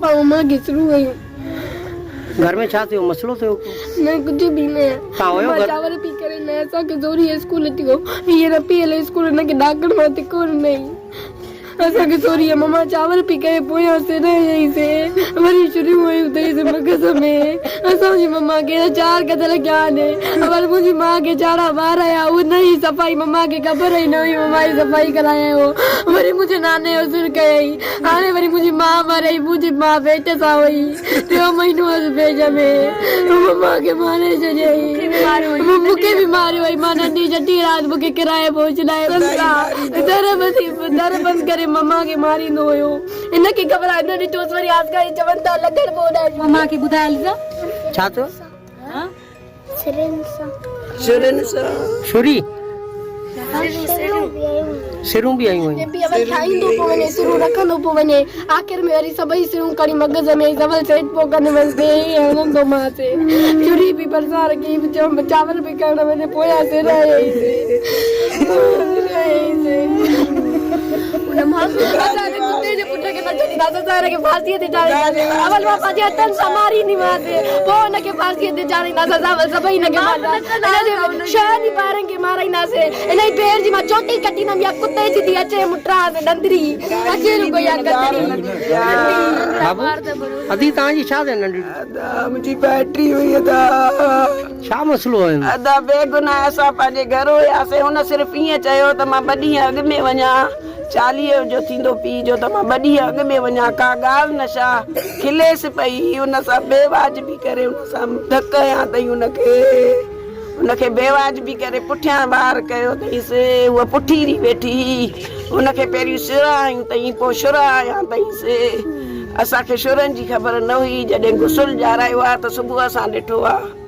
सफ़ा मम्मा के शुरू हुई। घर में छा थियो मसलो थियो मैं कुछ भी नहीं का होयो घर चावल पी करे न असा के जोरी स्कूल थियो ये न पीले स्कूल न के डाकण मत कोन नहीं असा के जोरी मम्मा चावल पी के पोया से रही से वरी शुरू हुई उधर से मगज में असा जी मम्मा के चार कदर ज्ञान है और मुझी मां के चारा बाहर आया वो नहीं सफाई मम्मा के खबर ही नहीं मम्मा ही सफाई कराया हो वरी मुझे नाने असुर गई आने वरी मुझी मां मरे मुझी मां बेटे सा हुई तो महीनों भेज में मम्मा के मारे जई मुके बीमारी हुई मां नंदी जटी रात मुके किराए पहुंचलाए दर बंद करे मम्मा के मारी नो हुयो इन के खबर आ न ॾिठो वरी आज का चवंदा लगड़ बोला मम्मा के बुधायल जा छा थियो हां छुरी सिरूं भी आयूं ये भी अब खाइंदो पो वने सिरूं रखंदो पो वने आखिर में वरी सभई सिरूं कड़ी मगज में जबल सेट पो कने वसदे आनंदो मां से चुरी भी परसार की चावल भी करण में पोया से रहे उन मां के कुत्ते जे पुट के बच्चे दादा सारे के फांसी ते जाने अवल मां पाजी तन समारी नी मां से पो न के फांसी ते जाने दादा सावल सभई न के मार शादी पारन के मारई ना से इने पैर जी मां चोटी कटी ना या कुत्ते जी दी अचे मुट्रा से डंदरी अकेलो को या कटरी बाबू अदी तां जी छा दे नंडी मुझी बैटरी हुई था छा मसलो है अदा बेगुनाह असां पंहिंजे घर हुयासीं हुन सिर्फ़ ईअं चयो त मां ॿ ॾींहं अॻु में वञा 40 जो थींदो पीउ जो त मां 2 ॾींहं अॻु में वञा का ॻाल्हि न छा खिलेसि पई हुन सां बेवाजिबी करे हुन सां धक हयां अथई हुनखे बेवाजिबी करे पुठियां वार कयो अथईंसि उहा पुठी रही वेठी हुनखे पहिरियों सिर आयूं अथई पोइ शुर आया अथईंसि असांखे शुरनि जी ख़बर न हुई जॾहिं गुसुल ॼारायो आहे त सुबुह असां ॾिठो आहे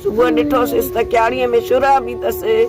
सुबुह ॾिठोसीं त क्यारीअ में शुरा बि अथसि